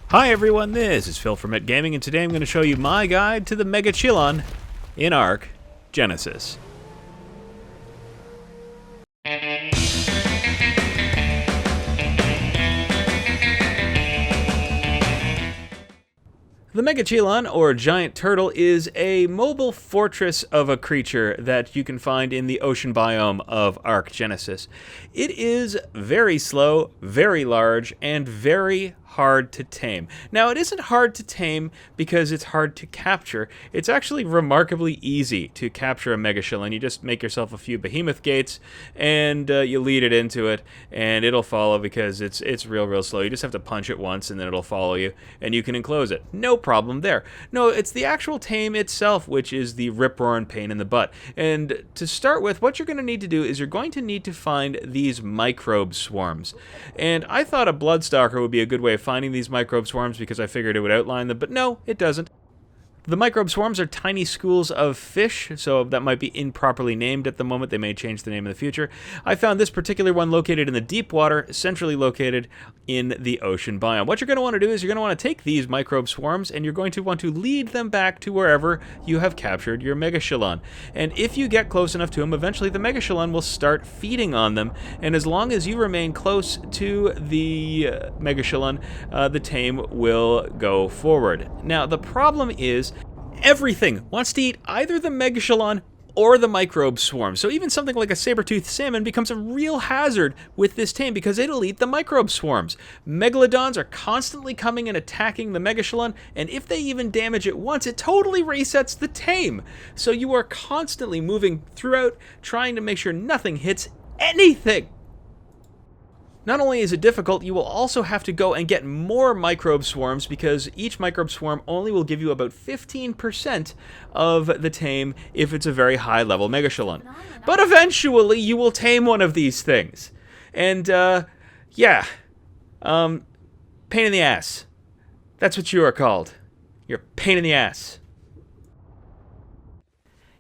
Hi everyone, this is Phil from It Gaming, and today I'm going to show you my guide to the Megachelon in ARK Genesis. The Megachelon, or giant turtle, is a mobile fortress of a creature that you can find in the ocean biome of ARK Genesis. It is very slow, very large, and very hard to tame. Now, it isn't hard to tame because it's hard to capture. It's actually remarkably easy to capture a Megachelon. You just make yourself a few behemoth gates, and you lead it into it, and it'll follow because it's real slow. You just have to punch it once, and then it'll follow you, and you can enclose it. No problem there. No, it's the actual tame itself which is the rip-roaring pain in the butt. And to start with, what you're going to need to do is you're going to need to find these microbe swarms. And I thought a Bloodstalker would be a good way of finding these microbe swarms because I figured it would outline them, but no, it doesn't. The microbe swarms are tiny schools of fish, so that might be improperly named at the moment. They may change the name in the future. I found this particular one located in the deep water, centrally located in the ocean biome. What you're going to want to do is you're going to want to take these microbe swarms and you're going to want to lead them back to wherever you have captured your Megachelon. And if you get close enough to them, eventually the Megachelon will start feeding on them. And as long as you remain close to the Megachelon, the tame will go forward. Now, the problem is everything wants to eat either the Megachelon or the microbe swarm. So even something like a saber-toothed salmon becomes a real hazard with this tame because it'll eat the microbe swarms. Megalodons are constantly coming and attacking the Megachelon, and if they even damage it once, it totally resets the tame. So you are constantly moving throughout, trying to make sure nothing hits anything. Not only is it difficult, you will also have to go and get more microbe swarms because each microbe swarm only will give you about 15% of the tame if it's a very high-level Megachelon. But eventually, you will tame one of these things. And, pain in the ass. That's what you are called. You're a pain in the ass.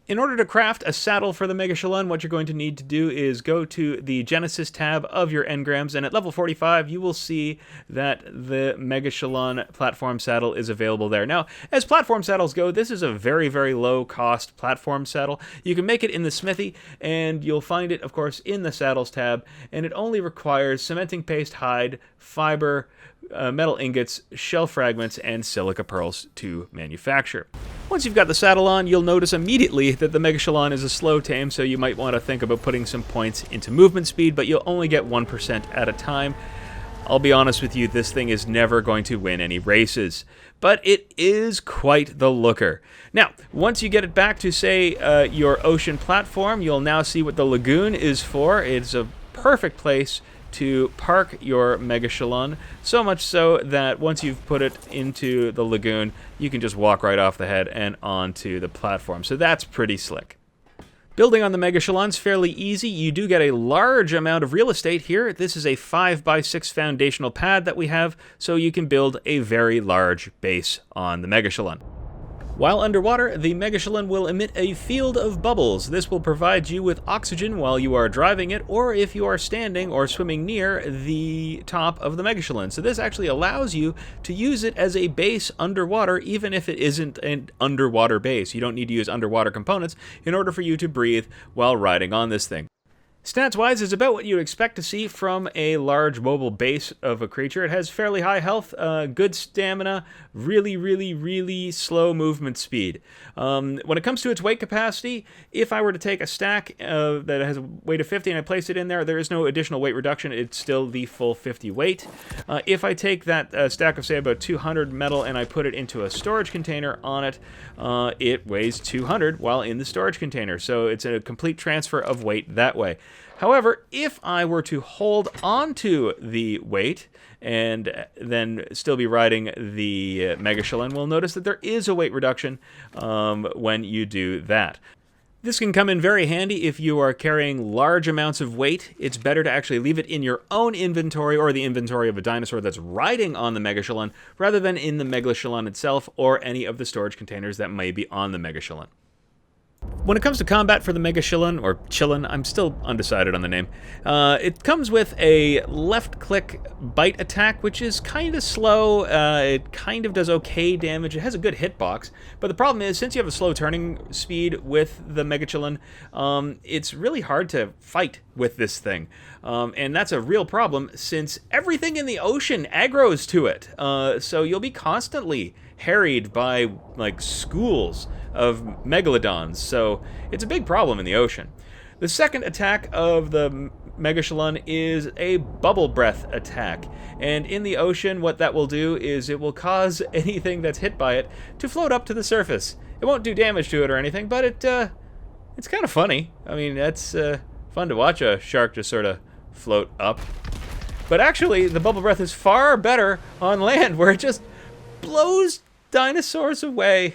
In order to craft a saddle for the Megachelon, what you're going to need to do is go to the Genesis tab of your engrams, and at level 45, you will see that the Megachelon platform saddle is available there. Now, as platform saddles go, this is a very low-cost platform saddle. You can make it in the smithy, and you'll find it, of course, in the Saddles tab, and it only requires cementing paste, hide, fiber, metal ingots, shell fragments, and silica pearls to manufacture. Once you've got the saddle on, you'll notice immediately that the Megachelon is a slow tame, so you might want to think about putting some points into movement speed, but you'll only get 1% at a time. I'll be honest with you, this thing is never going to win any races, but it is quite the looker. Now, once you get it back to, say, your ocean platform, you'll now see what the lagoon is for. It's a perfect place to park your Megachelon, so much so that once you've put it into the lagoon, you can just walk right off the head and onto the platform. So that's pretty slick. Building on the Megachelon's fairly easy. You do get a large amount of real estate here. This is a 5x6 foundational pad that we have, so you can build a very large base on the Megachelon. While underwater, the Megachelon will emit a field of bubbles. This will provide you with oxygen while you are driving it, or if you are standing or swimming near the top of the Megachelon. So this actually allows you to use it as a base underwater, even if it isn't an underwater base. You don't need to use underwater components in order for you to breathe while riding on this thing. Stats-wise, is about what you'd expect to see from a large mobile base of a creature. It has fairly high health, good stamina, really slow movement speed. When it comes to its weight capacity, if I were to take a stack that has a weight of 50 and I place it in there, there is no additional weight reduction. It's still the full 50 weight. If I take that stack of, say, about 200 metal and I put it into a storage container on it, it weighs 200 while in the storage container. So it's a complete transfer of weight that way. However, if I were to hold onto the weight and then still be riding the Megachelon, we'll notice that there is a weight reduction when you do that. This can come in very handy if you are carrying large amounts of weight. It's better to actually leave it in your own inventory or the inventory of a dinosaur that's riding on the Megachelon rather than in the Megachelon itself or any of the storage containers that may be on the Megachelon. When it comes to combat for the Megachelon, or Chillin, I'm still undecided on the name, it comes with a left-click bite attack, which is kind of slow. It kind of does okay damage. It has a good hitbox, but the problem is, since you have a slow turning speed with the Megachelon, it's really hard to fight with this thing. And that's a real problem, since everything in the ocean aggroes to it. So you'll be constantly harried by, like, schools of megalodons, so it's a big problem in the ocean. The second attack of the Megachelon is a bubble breath attack, and in the ocean what that will do is it will cause anything that's hit by it to float up to the surface. It won't do damage to it or anything, but it's kind of funny. I mean, that's fun to watch a shark just sort of float up. But actually, the bubble breath is far better on land, where it just blows dinosaurs away.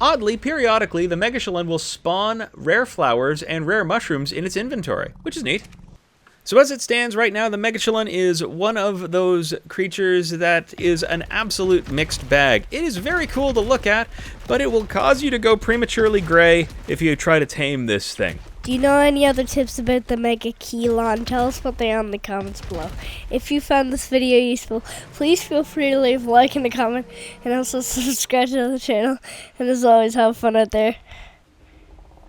Oddly, periodically, the Megachelon will spawn rare flowers and rare mushrooms in its inventory, which is neat. So as it stands right now, the Megachelon is one of those creatures that is an absolute mixed bag. It is very cool to look at, but it will cause you to go prematurely gray if you try to tame this thing. Do you know any other tips about the Megachelon? Tell us what they are in the comments below. If you found this video useful, please feel free to leave a like and a comment, and also subscribe to the channel. And as always, have fun out there.